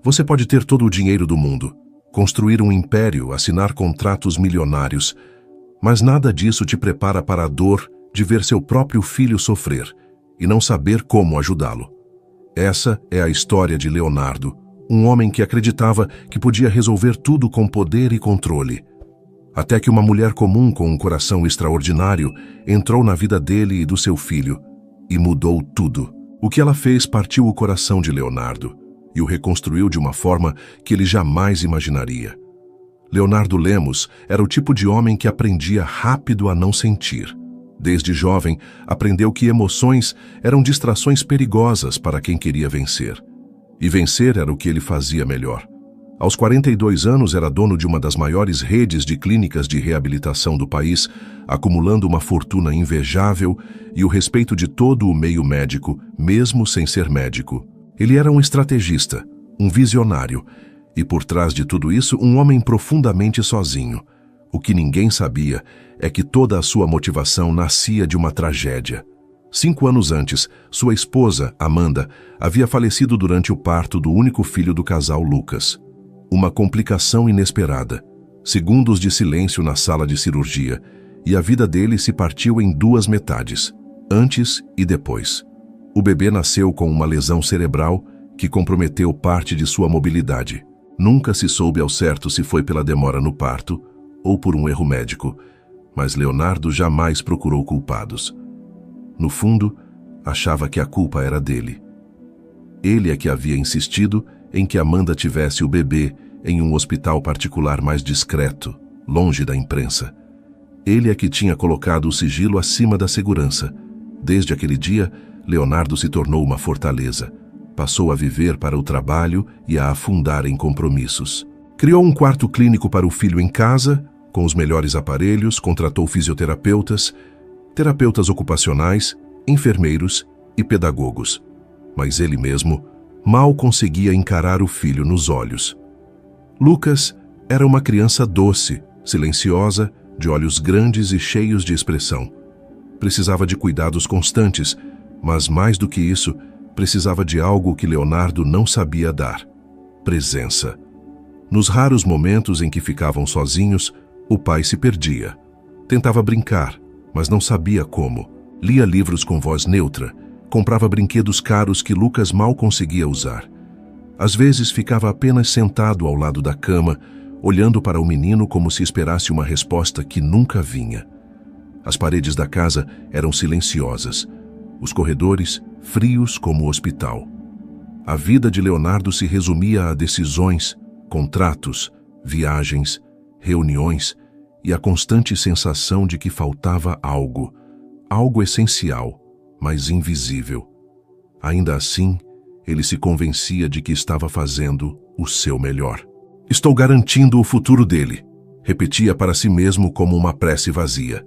Você pode ter todo o dinheiro do mundo, construir um império, assinar contratos milionários, mas nada disso te prepara para a dor de ver seu próprio filho sofrer e não saber como ajudá-lo. Essa é a história de Leonardo, um homem que acreditava que podia resolver tudo com poder e controle. Até que uma mulher comum com um coração extraordinário entrou na vida dele e do seu filho e mudou tudo. O que ela fez partiu o coração de Leonardo e o reconstruiu de uma forma que ele jamais imaginaria. Leonardo Lemos era o tipo de homem que aprendia rápido a não sentir. Desde jovem, aprendeu que emoções eram distrações perigosas para quem queria vencer. E vencer era o que ele fazia melhor. Aos 42 anos, era dono de uma das maiores redes de clínicas de reabilitação do país, acumulando uma fortuna invejável e o respeito de todo o meio médico, mesmo sem ser médico. Ele era um estrategista, um visionário, e por trás de tudo isso, um homem profundamente sozinho. O que ninguém sabia é que toda a sua motivação nascia de uma tragédia. 5 anos antes, sua esposa, Amanda, havia falecido durante o parto do único filho do casal, Lucas. Uma complicação inesperada, segundos de silêncio na sala de cirurgia, e a vida dele se partiu em 2 metades, antes e depois. O bebê nasceu com uma lesão cerebral que comprometeu parte de sua mobilidade. Nunca se soube ao certo se foi pela demora no parto ou por um erro médico, mas Leonardo jamais procurou culpados. No fundo, achava que a culpa era dele. Ele é que havia insistido em que Amanda tivesse o bebê em um hospital particular mais discreto, longe da imprensa. Ele é que tinha colocado o sigilo acima da segurança. Desde aquele dia, Leonardo se tornou uma fortaleza. Passou a viver para o trabalho e a afundar em compromissos. Criou um quarto clínico para o filho em casa, com os melhores aparelhos, contratou fisioterapeutas, terapeutas ocupacionais, enfermeiros e pedagogos. Mas ele mesmo mal conseguia encarar o filho nos olhos. Lucas era uma criança doce, silenciosa, de olhos grandes e cheios de expressão. Precisava de cuidados constantes, mas mais do que isso, precisava de algo que Leonardo não sabia dar: presença. Nos raros momentos em que ficavam sozinhos, o pai se perdia. Tentava brincar, mas não sabia como. Lia livros com voz neutra, comprava brinquedos caros que Lucas mal conseguia usar. Às vezes ficava apenas sentado ao lado da cama, olhando para o menino como se esperasse uma resposta que nunca vinha. As paredes da casa eram silenciosas, os corredores frios como o hospital. A vida de Leonardo se resumia a decisões, contratos, viagens, reuniões e a constante sensação de que faltava algo, algo essencial, mas invisível. Ainda assim, ele se convencia de que estava fazendo o seu melhor. Estou garantindo o futuro dele, repetia para si mesmo como uma prece vazia,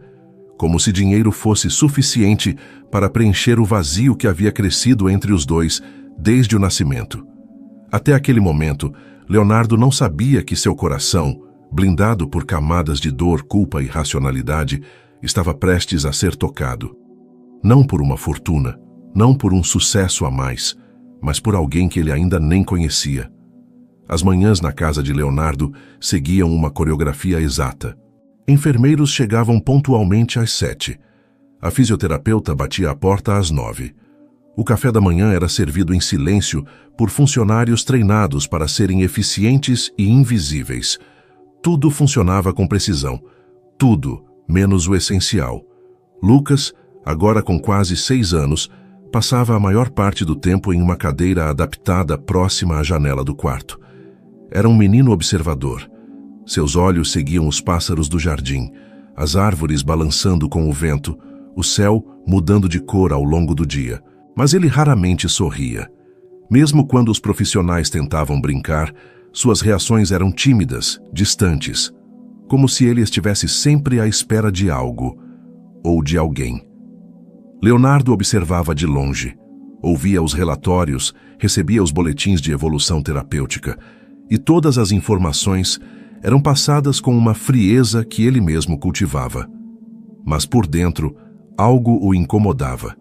como se dinheiro fosse suficiente para preencher o vazio que havia crescido entre os dois desde o nascimento. Até aquele momento, Leonardo não sabia que seu coração, blindado por camadas de dor, culpa e racionalidade, estava prestes a ser tocado. Não por uma fortuna, não por um sucesso a mais, mas por alguém que ele ainda nem conhecia. As manhãs na casa de Leonardo seguiam uma coreografia exata. Enfermeiros chegavam pontualmente às 7. A fisioterapeuta batia a porta às 9. O café da manhã era servido em silêncio por funcionários treinados para serem eficientes e invisíveis. Tudo funcionava com precisão. Tudo, menos o essencial. Lucas, agora com quase 6 anos, passava a maior parte do tempo em uma cadeira adaptada próxima à janela do quarto. Era um menino observador. Seus olhos seguiam os pássaros do jardim, as árvores balançando com o vento, o céu mudando de cor ao longo do dia. Mas ele raramente sorria. Mesmo quando os profissionais tentavam brincar, suas reações eram tímidas, distantes, como se ele estivesse sempre à espera de algo ou de alguém. Leonardo observava de longe, ouvia os relatórios, recebia os boletins de evolução terapêutica, e todas as informações eram passadas com uma frieza que ele mesmo cultivava. Mas por dentro, algo o incomodava.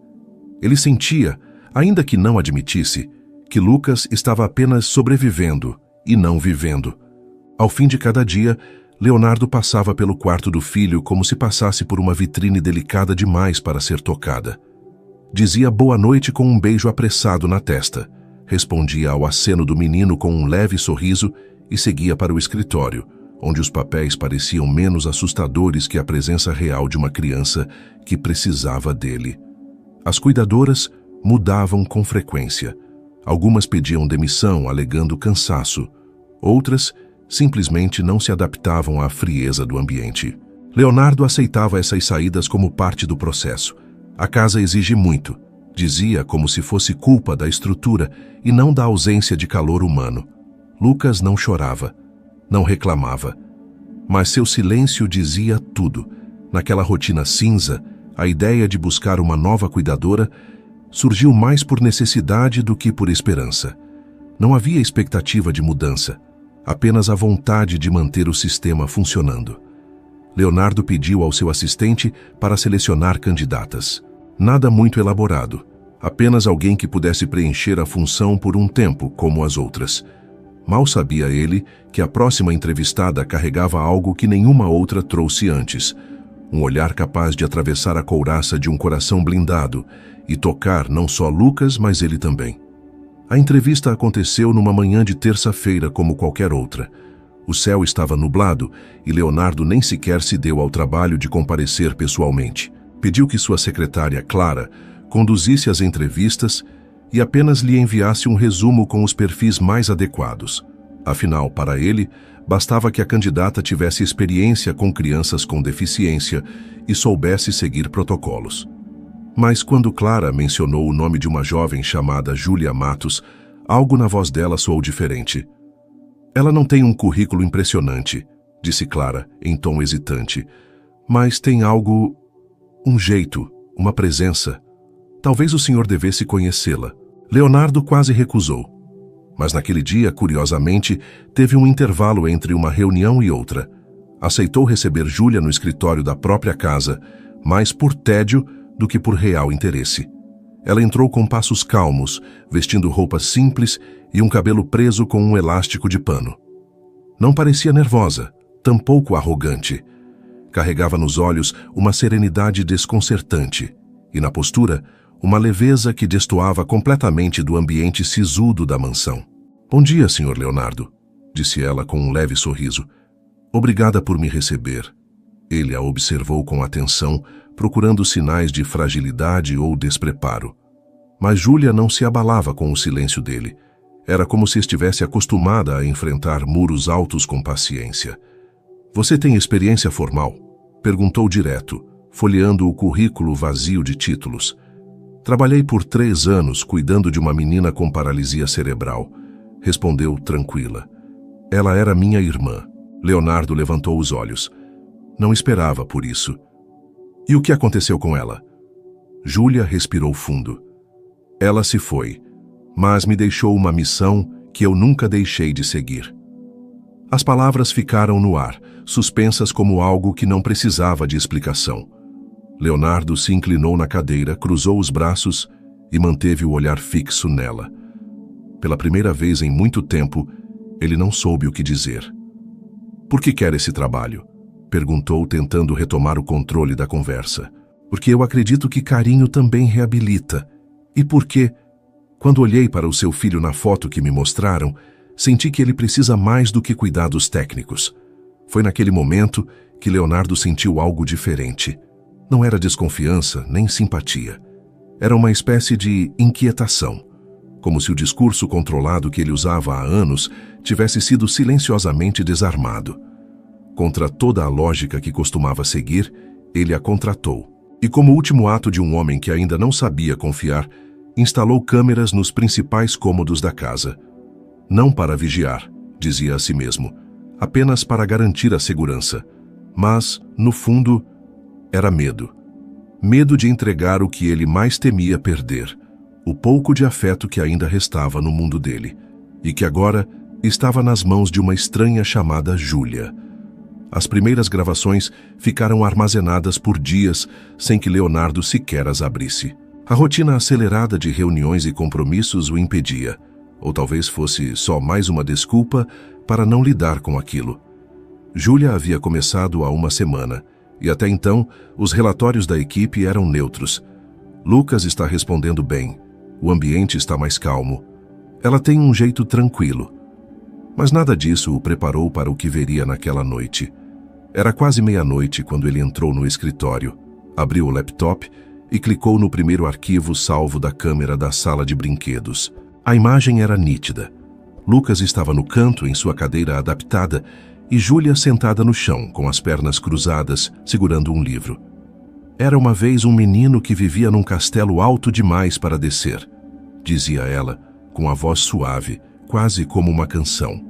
Ele sentia, ainda que não admitisse, que Lucas estava apenas sobrevivendo e não vivendo. Ao fim de cada dia, Leonardo passava pelo quarto do filho como se passasse por uma vitrine delicada demais para ser tocada. Dizia boa noite com um beijo apressado na testa, respondia ao aceno do menino com um leve sorriso e seguia para o escritório, onde os papéis pareciam menos assustadores que a presença real de uma criança que precisava dele. As cuidadoras mudavam com frequência. Algumas pediam demissão alegando cansaço. Outras simplesmente não se adaptavam à frieza do ambiente. Leonardo aceitava essas saídas como parte do processo. A casa exige muito, dizia como se fosse culpa da estrutura e não da ausência de calor humano. Lucas não chorava, não reclamava, mas seu silêncio dizia tudo. Naquela rotina cinza, a ideia de buscar uma nova cuidadora surgiu mais por necessidade do que por esperança. Não havia expectativa de mudança, apenas a vontade de manter o sistema funcionando. Leonardo pediu ao seu assistente para selecionar candidatas. Nada muito elaborado, apenas alguém que pudesse preencher a função por um tempo, como as outras. Mal sabia ele que a próxima entrevistada carregava algo que nenhuma outra trouxe antes, um olhar capaz de atravessar a couraça de um coração blindado e tocar não só Lucas, mas ele também. A entrevista aconteceu numa manhã de terça-feira como qualquer outra. O céu estava nublado e Leonardo nem sequer se deu ao trabalho de comparecer pessoalmente. Pediu que sua secretária, Clara, conduzisse as entrevistas e apenas lhe enviasse um resumo com os perfis mais adequados. Afinal, para ele, bastava que a candidata tivesse experiência com crianças com deficiência e soubesse seguir protocolos. Mas quando Clara mencionou o nome de uma jovem chamada Júlia Matos, algo na voz dela soou diferente. Ela não tem um currículo impressionante, disse Clara, em tom hesitante, mas tem algo, um jeito, uma presença. Talvez o senhor devesse conhecê-la. Leonardo quase recusou. Mas naquele dia, curiosamente, teve um intervalo entre uma reunião e outra. Aceitou receber Júlia no escritório da própria casa, mais por tédio do que por real interesse. Ela entrou com passos calmos, vestindo roupas simples e um cabelo preso com um elástico de pano. Não parecia nervosa, tampouco arrogante. Carregava nos olhos uma serenidade desconcertante e, na postura, uma leveza que destoava completamente do ambiente sisudo da mansão. Bom dia, Sr. Leonardo, disse ela com um leve sorriso. Obrigada por me receber. Ele a observou com atenção, procurando sinais de fragilidade ou despreparo. Mas Júlia não se abalava com o silêncio dele. Era como se estivesse acostumada a enfrentar muros altos com paciência. Você tem experiência formal? Perguntou direto, folheando o currículo vazio de títulos. Trabalhei por 3 anos cuidando de uma menina com paralisia cerebral, respondeu tranquila. Ela era minha irmã. Leonardo levantou os olhos. Não esperava por isso. E o que aconteceu com ela? Júlia respirou fundo. Ela se foi, mas me deixou uma missão que eu nunca deixei de seguir. As palavras ficaram no ar, suspensas como algo que não precisava de explicação. Leonardo se inclinou na cadeira, cruzou os braços e manteve o olhar fixo nela. Pela primeira vez em muito tempo, ele não soube o que dizer. Por que quer esse trabalho? Perguntou, tentando retomar o controle da conversa. Porque eu acredito que carinho também reabilita. E porque, quando olhei para o seu filho na foto que me mostraram, senti que ele precisa mais do que cuidados técnicos. Foi naquele momento que Leonardo sentiu algo diferente. Não era desconfiança nem simpatia. Era uma espécie de inquietação, como se o discurso controlado que ele usava há anos tivesse sido silenciosamente desarmado. Contra toda a lógica que costumava seguir, ele a contratou. E como último ato de um homem que ainda não sabia confiar, instalou câmeras nos principais cômodos da casa. Não para vigiar, dizia a si mesmo, apenas para garantir a segurança. Mas, no fundo, era medo. Medo de entregar o que ele mais temia perder, o pouco de afeto que ainda restava no mundo dele, e que agora estava nas mãos de uma estranha chamada Júlia. As primeiras gravações ficaram armazenadas por dias, sem que Leonardo sequer as abrisse. A rotina acelerada de reuniões e compromissos o impedia, ou talvez fosse só mais uma desculpa para não lidar com aquilo. Júlia havia começado há uma semana, e até então os relatórios da equipe eram neutros. Lucas está respondendo bem, o ambiente está mais calmo. Ela tem um jeito tranquilo. Mas nada disso o preparou para o que veria naquela noite. Era quase meia-noite quando ele entrou no escritório, abriu o laptop e clicou no primeiro arquivo salvo da câmera da sala de brinquedos. A imagem era nítida. Lucas estava no canto em sua cadeira adaptada e Júlia sentada no chão, com as pernas cruzadas, segurando um livro. Era uma vez um menino que vivia num castelo alto demais para descer, dizia ela, com a voz suave, quase como uma canção.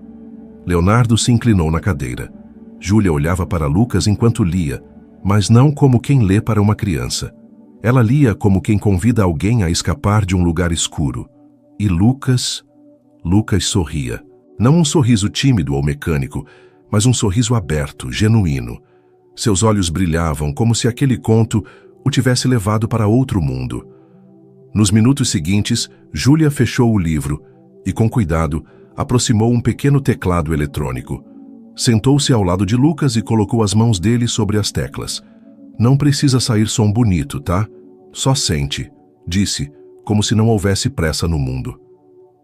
Leonardo se inclinou na cadeira. Júlia olhava para Lucas enquanto lia, mas não como quem lê para uma criança. Ela lia como quem convida alguém a escapar de um lugar escuro. E Lucas sorria. Não um sorriso tímido ou mecânico, mas um sorriso aberto, genuíno. Seus olhos brilhavam como se aquele conto o tivesse levado para outro mundo. Nos minutos seguintes, Júlia fechou o livro e, com cuidado, aproximou um pequeno teclado eletrônico. Sentou-se ao lado de Lucas e colocou as mãos dele sobre as teclas. Não precisa sair som bonito, tá? Só sente, disse, como se não houvesse pressa no mundo.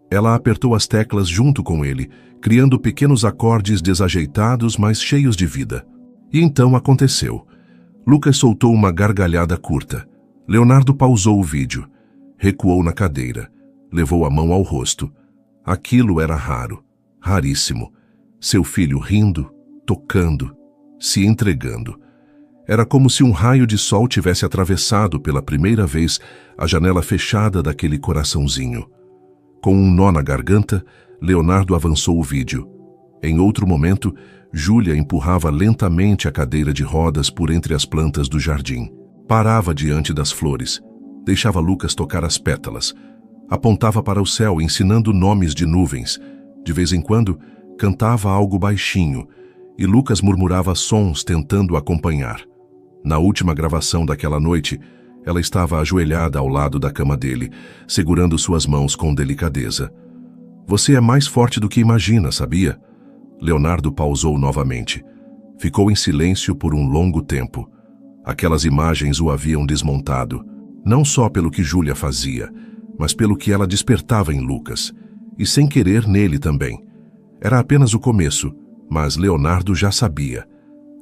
Ela apertou as teclas junto com ele, criando pequenos acordes desajeitados, mas cheios de vida. E então aconteceu. Lucas soltou uma gargalhada curta. Leonardo pausou o vídeo. Recuou na cadeira. Levou a mão ao rosto. Aquilo era raro, raríssimo. Seu filho rindo, tocando, se entregando. Era como se um raio de sol tivesse atravessado pela primeira vez a janela fechada daquele coraçãozinho. Com um nó na garganta, Leonardo avançou o vídeo. Em outro momento, Júlia empurrava lentamente a cadeira de rodas por entre as plantas do jardim. Parava diante das flores. Deixava Lucas tocar as pétalas. Apontava para o céu, ensinando nomes de nuvens. De vez em quando, cantava algo baixinho, e Lucas murmurava sons tentando acompanhar. Na última gravação daquela noite, ela estava ajoelhada ao lado da cama dele, segurando suas mãos com delicadeza. Você é mais forte do que imagina, sabia? Leonardo pausou novamente. Ficou em silêncio por um longo tempo. Aquelas imagens o haviam desmontado, não só pelo que Júlia fazia, mas pelo que ela despertava em Lucas, e sem querer nele também. Era apenas o começo, mas Leonardo já sabia.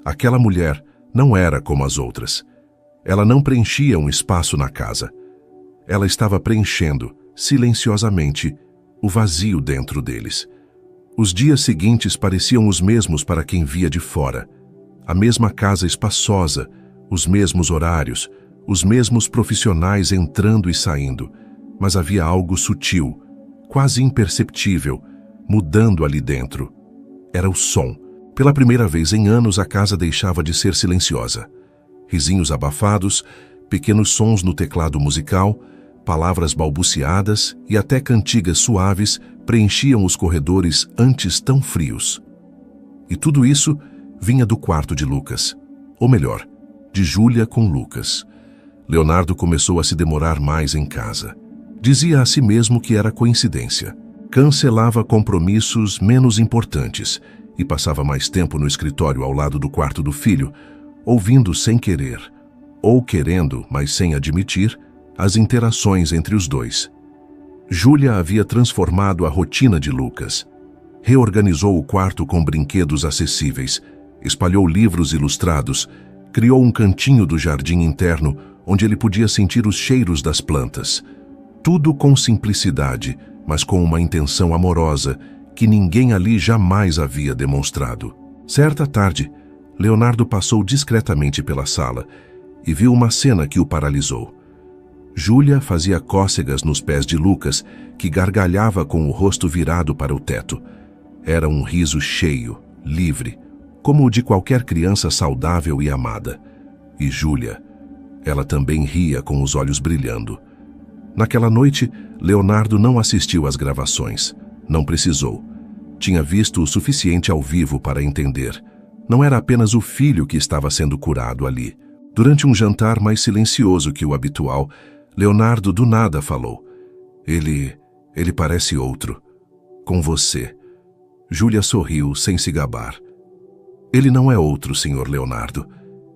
Aquela mulher não era como as outras. Ela não preenchia um espaço na casa. Ela estava preenchendo, silenciosamente, o vazio dentro deles. Os dias seguintes pareciam os mesmos para quem via de fora. A mesma casa espaçosa, os mesmos horários, os mesmos profissionais entrando e saindo, mas havia algo sutil, quase imperceptível, mudando ali dentro. Era o som. Pela primeira vez em anos, a casa deixava de ser silenciosa. Risinhos abafados, pequenos sons no teclado musical, palavras balbuciadas e até cantigas suaves preenchiam os corredores antes tão frios. E tudo isso vinha do quarto de Lucas. Ou melhor, de Júlia com Lucas. Leonardo começou a se demorar mais em casa. Dizia a si mesmo que era coincidência. Cancelava compromissos menos importantes e passava mais tempo no escritório ao lado do quarto do filho, ouvindo sem querer, ou querendo, mas sem admitir, as interações entre os dois. Júlia havia transformado a rotina de Lucas. Reorganizou o quarto com brinquedos acessíveis, espalhou livros ilustrados, criou um cantinho do jardim interno onde ele podia sentir os cheiros das plantas. Tudo com simplicidade, mas com uma intenção amorosa que ninguém ali jamais havia demonstrado. Certa tarde, Leonardo passou discretamente pela sala e viu uma cena que o paralisou. Júlia fazia cócegas nos pés de Lucas, que gargalhava com o rosto virado para o teto. Era um riso cheio, livre, como o de qualquer criança saudável e amada. E Júlia, ela também ria com os olhos brilhando. Naquela noite, Leonardo não assistiu às gravações. Não precisou. Tinha visto o suficiente ao vivo para entender. Não era apenas o filho que estava sendo curado ali. Durante um jantar mais silencioso que o habitual, Leonardo do nada falou. Ele parece outro. Com você. Júlia sorriu, sem se gabar. Ele não é outro, Sr. Leonardo.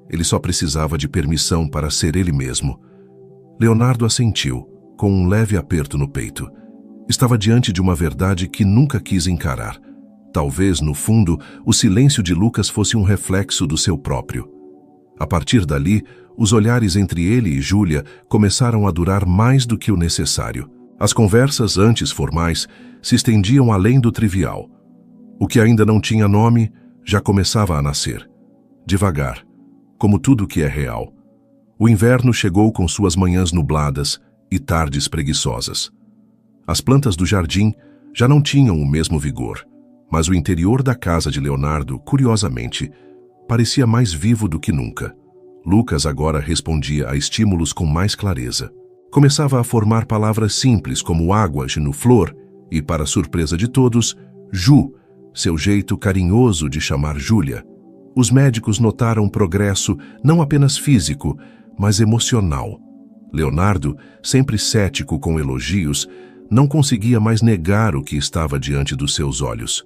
Ele só precisava de permissão para ser ele mesmo. Leonardo assentiu, com um leve aperto no peito. Estava diante de uma verdade que nunca quis encarar. Talvez, no fundo, o silêncio de Lucas fosse um reflexo do seu próprio. A partir dali, os olhares entre ele e Júlia começaram a durar mais do que o necessário. As conversas, antes formais, se estendiam além do trivial. O que ainda não tinha nome já começava a nascer. Devagar, como tudo que é real. O inverno chegou com suas manhãs nubladas e tardes preguiçosas. As plantas do jardim já não tinham o mesmo vigor, mas o interior da casa de Leonardo, curiosamente, parecia mais vivo do que nunca. Lucas agora respondia a estímulos com mais clareza. Começava a formar palavras simples como água, genuflor e, para surpresa de todos, Ju, seu jeito carinhoso de chamar Júlia. Os médicos notaram progresso não apenas físico, mas emocional. Leonardo, sempre cético com elogios, não conseguia mais negar o que estava diante dos seus olhos.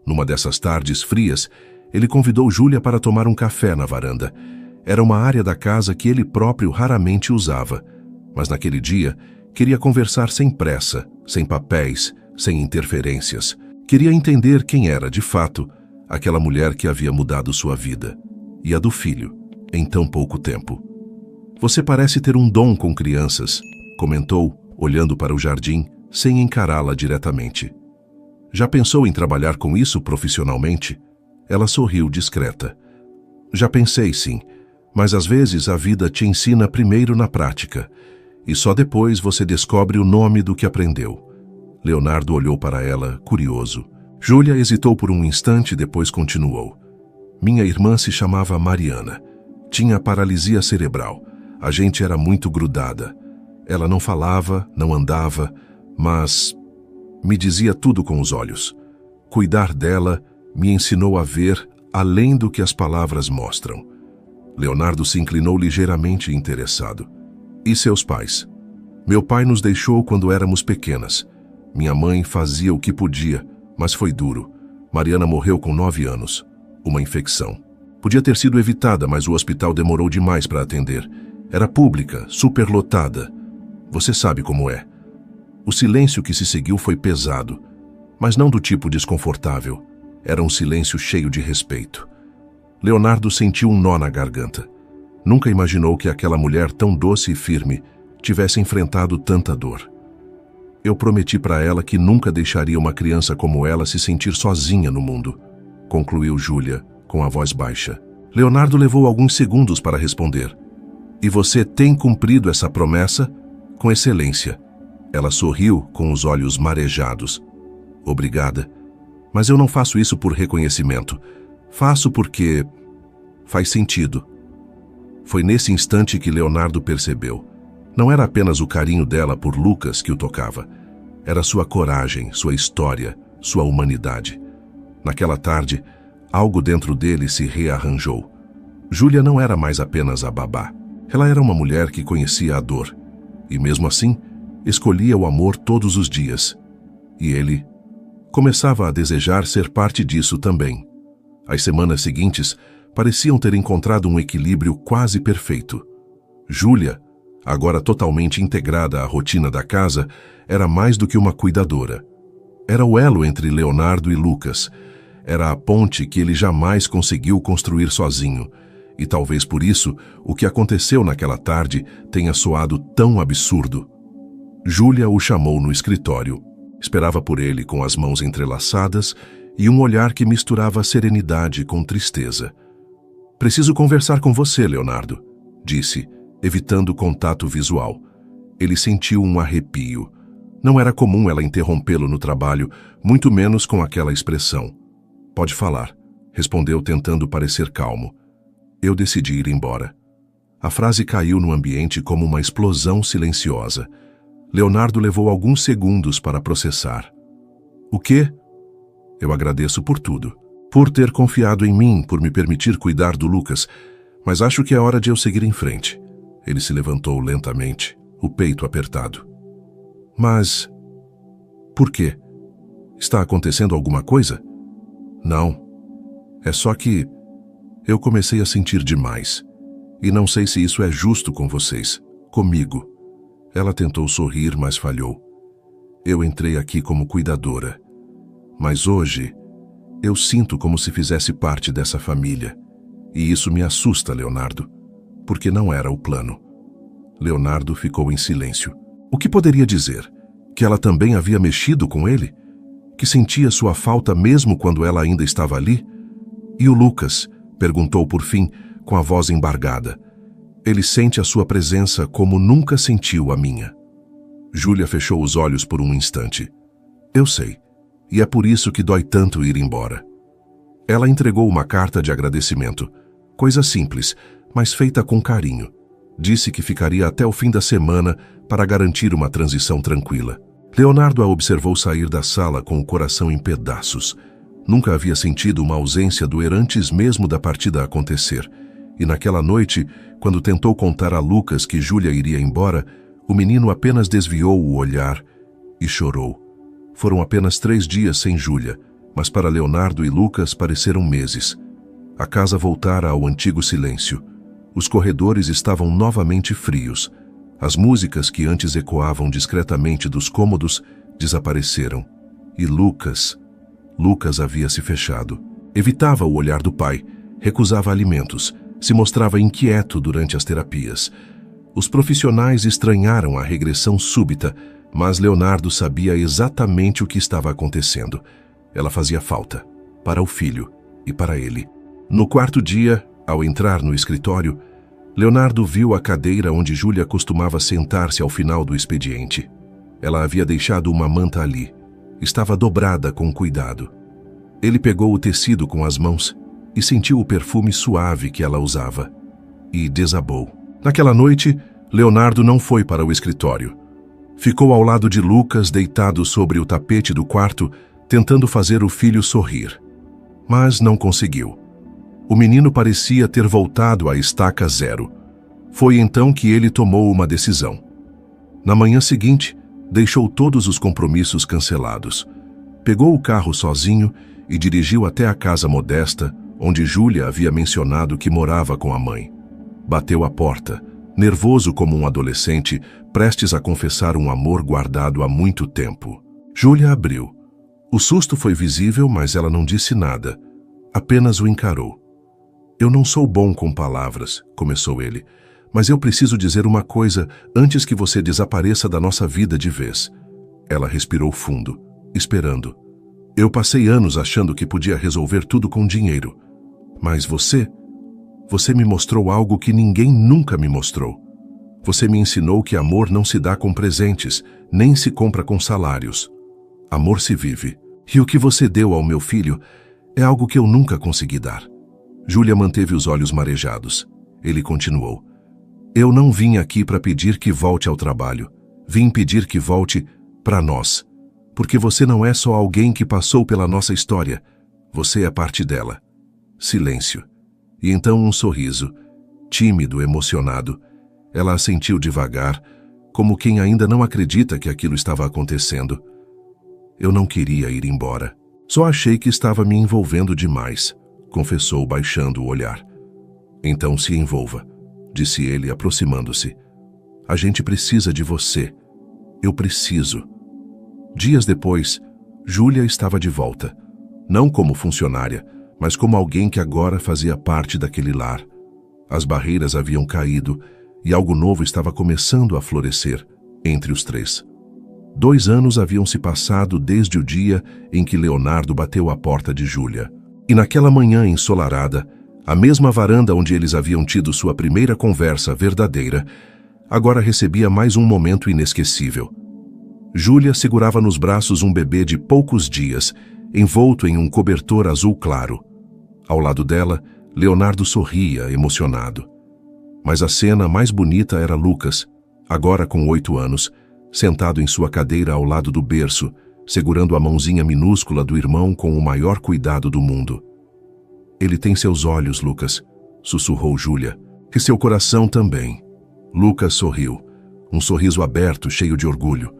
Numa dessas tardes frias, ele convidou Júlia para tomar um café na varanda. Era uma área da casa que ele próprio raramente usava, mas naquele dia queria conversar sem pressa, sem papéis, sem interferências. Queria entender quem era, de fato, aquela mulher que havia mudado sua vida, e a do filho, em tão pouco tempo. Você parece ter um dom com crianças, comentou, olhando para o jardim, sem encará-la diretamente. Já pensou em trabalhar com isso profissionalmente? Ela sorriu discreta. Já pensei, sim, mas às vezes a vida te ensina primeiro na prática, e só depois você descobre o nome do que aprendeu. Leonardo olhou para ela, curioso. Júlia hesitou por um instante, depois continuou. Minha irmã se chamava Mariana. Tinha paralisia cerebral. A gente era muito grudada. Ela não falava, não andava, mas me dizia tudo com os olhos. Cuidar dela me ensinou a ver além do que as palavras mostram. Leonardo se inclinou ligeiramente interessado. E seus pais? Meu pai nos deixou quando éramos pequenas. Minha mãe fazia o que podia, mas foi duro. Mariana morreu com 9 anos. Uma infecção. Podia ter sido evitada, mas o hospital demorou demais para atender. Era pública, superlotada. Você sabe como é. O silêncio que se seguiu foi pesado, mas não do tipo desconfortável. Era um silêncio cheio de respeito. Leonardo sentiu um nó na garganta. Nunca imaginou que aquela mulher tão doce e firme tivesse enfrentado tanta dor. Eu prometi para ela que nunca deixaria uma criança como ela se sentir sozinha no mundo, concluiu Júlia, com a voz baixa. Leonardo levou alguns segundos para responder. E você tem cumprido essa promessa? Com excelência. Ela sorriu com os olhos marejados. Obrigada. Mas eu não faço isso por reconhecimento. Faço porque faz sentido. Foi nesse instante que Leonardo percebeu. Não era apenas o carinho dela por Lucas que o tocava. Era sua coragem, sua história, sua humanidade. Naquela tarde, algo dentro dele se rearranjou. Júlia não era mais apenas a babá. Ela era uma mulher que conhecia a dor. E mesmo assim, escolhia o amor todos os dias. E ele começava a desejar ser parte disso também. As semanas seguintes pareciam ter encontrado um equilíbrio quase perfeito. Júlia, agora totalmente integrada à rotina da casa, era mais do que uma cuidadora. Era o elo entre Leonardo e Lucas. Era a ponte que ele jamais conseguiu construir sozinho. E talvez por isso, o que aconteceu naquela tarde tenha soado tão absurdo. Júlia o chamou no escritório. Esperava por ele com as mãos entrelaçadas e um olhar que misturava serenidade com tristeza. Preciso conversar com você, Leonardo, disse, evitando contato visual. Ele sentiu um arrepio. Não era comum ela interrompê-lo no trabalho, muito menos com aquela expressão. Pode falar, respondeu tentando parecer calmo. Eu decidi ir embora. A frase caiu no ambiente como uma explosão silenciosa. Leonardo levou alguns segundos para processar. O quê? Eu agradeço por tudo. Por ter confiado em mim, por me permitir cuidar do Lucas, mas acho que é hora de eu seguir em frente. Ele se levantou lentamente, o peito apertado. Mas... por quê? Está acontecendo alguma coisa? Não. É só que eu comecei a sentir demais. E não sei se isso é justo com vocês. Comigo. Ela tentou sorrir, mas falhou. Eu entrei aqui como cuidadora. Mas hoje, eu sinto como se fizesse parte dessa família. E isso me assusta, Leonardo. Porque não era o plano. Leonardo ficou em silêncio. O que poderia dizer? Que ela também havia mexido com ele? Que sentia sua falta mesmo quando ela ainda estava ali? E o Lucas? Perguntou por fim, com a voz embargada. Ele sente a sua presença como nunca sentiu a minha. Júlia fechou os olhos por um instante. Eu sei, e é por isso que dói tanto ir embora. Ela entregou uma carta de agradecimento, coisa simples, mas feita com carinho. Disse que ficaria até o fim da semana para garantir uma transição tranquila. Leonardo a observou sair da sala com o coração em pedaços. Nunca havia sentido uma ausência doer antes mesmo da partida acontecer. E naquela noite, quando tentou contar a Lucas que Júlia iria embora, o menino apenas desviou o olhar e chorou. Foram apenas 3 dias sem Júlia, mas para Leonardo e Lucas pareceram meses. A casa voltara ao antigo silêncio. Os corredores estavam novamente frios. As músicas que antes ecoavam discretamente dos cômodos desapareceram. E Lucas havia se fechado. Evitava o olhar do pai, recusava alimentos, se mostrava inquieto durante as terapias. Os profissionais estranharam a regressão súbita, mas Leonardo sabia exatamente o que estava acontecendo. Ela fazia falta, para o filho e para ele. No 4º dia, ao entrar no escritório, Leonardo viu a cadeira onde Júlia costumava sentar-se ao final do expediente. Ela havia deixado uma manta ali. Estava dobrada com cuidado. Ele pegou o tecido com as mãos e sentiu o perfume suave que ela usava. E desabou. Naquela noite, Leonardo não foi para o escritório. Ficou ao lado de Lucas, deitado sobre o tapete do quarto, tentando fazer o filho sorrir. Mas não conseguiu. O menino parecia ter voltado à estaca zero. Foi então que ele tomou uma decisão. Na manhã seguinte, deixou todos os compromissos cancelados. Pegou o carro sozinho e dirigiu até a casa modesta, onde Júlia havia mencionado que morava com a mãe. Bateu à porta, nervoso como um adolescente, prestes a confessar um amor guardado há muito tempo. Júlia abriu. O susto foi visível, mas ela não disse nada. Apenas o encarou. Eu não sou bom com palavras, começou ele, mas eu preciso dizer uma coisa antes que você desapareça da nossa vida de vez. Ela respirou fundo, esperando. Eu passei anos achando que podia resolver tudo com dinheiro. Mas você me mostrou algo que ninguém nunca me mostrou. Você me ensinou que amor não se dá com presentes, nem se compra com salários. Amor se vive. E o que você deu ao meu filho é algo que eu nunca consegui dar. Júlia manteve os olhos marejados. Ele continuou. Eu não vim aqui para pedir que volte ao trabalho. Vim pedir que volte para nós. Porque você não é só alguém que passou pela nossa história. Você é parte dela. Silêncio. E então um sorriso. Tímido, emocionado. Ela assentiu devagar, como quem ainda não acredita que aquilo estava acontecendo. Eu não queria ir embora. Só achei que estava me envolvendo demais, confessou baixando o olhar. Então se envolva, disse ele aproximando-se. A gente precisa de você. Eu preciso. Dias depois, Júlia estava de volta. Não como funcionária, mas como alguém que agora fazia parte daquele lar. As barreiras haviam caído e algo novo estava começando a florescer entre os 3. 2 anos haviam se passado desde o dia em que Leonardo bateu à porta de Júlia. E naquela manhã ensolarada, a mesma varanda onde eles haviam tido sua primeira conversa verdadeira, agora recebia mais um momento inesquecível. Júlia segurava nos braços um bebê de poucos dias, envolto em um cobertor azul claro. Ao lado dela, Leonardo sorria, emocionado. Mas a cena mais bonita era Lucas, agora com 8 anos, sentado em sua cadeira ao lado do berço, segurando a mãozinha minúscula do irmão com o maior cuidado do mundo. Ele tem seus olhos, Lucas, sussurrou Júlia, e seu coração também. Lucas sorriu, um sorriso aberto, cheio de orgulho.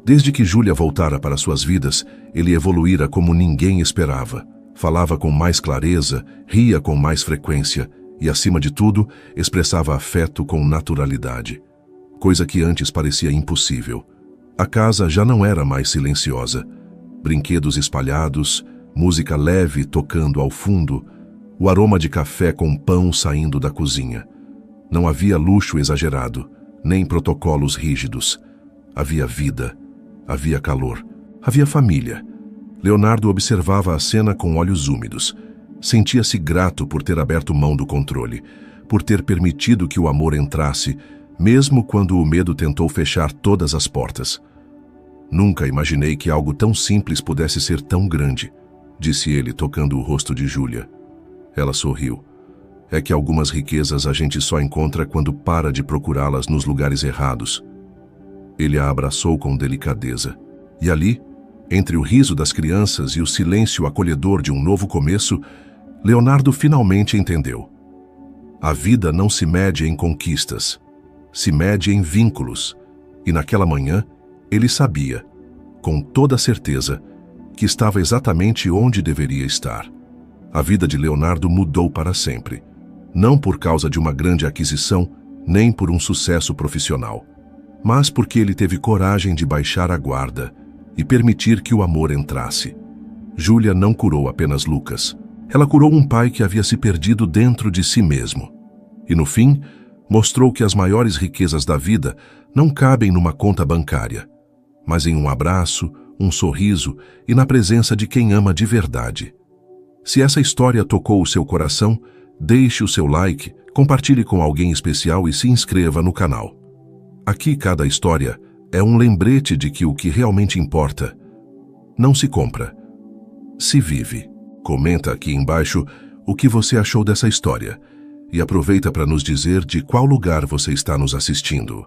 Desde que Júlia voltara para suas vidas, ele evoluíra como ninguém esperava. Falava com mais clareza, ria com mais frequência e, acima de tudo, expressava afeto com naturalidade. Coisa que antes parecia impossível. A casa já não era mais silenciosa. Brinquedos espalhados, música leve tocando ao fundo, o aroma de café com pão saindo da cozinha. Não havia luxo exagerado, nem protocolos rígidos. Havia vida, havia calor, havia família. Leonardo observava a cena com olhos úmidos. Sentia-se grato por ter aberto mão do controle, por ter permitido que o amor entrasse, mesmo quando o medo tentou fechar todas as portas. Nunca imaginei que algo tão simples pudesse ser tão grande, disse ele, tocando o rosto de Júlia. Ela sorriu. É que algumas riquezas a gente só encontra quando para de procurá-las nos lugares errados. Ele a abraçou com delicadeza. E ali, entre o riso das crianças e o silêncio acolhedor de um novo começo, Leonardo finalmente entendeu. A vida não se mede em conquistas, se mede em vínculos. E naquela manhã, ele sabia, com toda certeza, que estava exatamente onde deveria estar. A vida de Leonardo mudou para sempre. Não por causa de uma grande aquisição, nem por um sucesso profissional, mas porque ele teve coragem de baixar a guarda e permitir que o amor entrasse. Júlia não curou apenas Lucas. Ela curou um pai que havia se perdido dentro de si mesmo. E no fim, mostrou que as maiores riquezas da vida não cabem numa conta bancária, mas em um abraço, um sorriso e na presença de quem ama de verdade. Se essa história tocou o seu coração, deixe o seu like, compartilhe com alguém especial e se inscreva no canal. Aqui cada história é um lembrete de que o que realmente importa não se compra, se vive. Comenta aqui embaixo o que você achou dessa história e aproveita para nos dizer de qual lugar você está nos assistindo.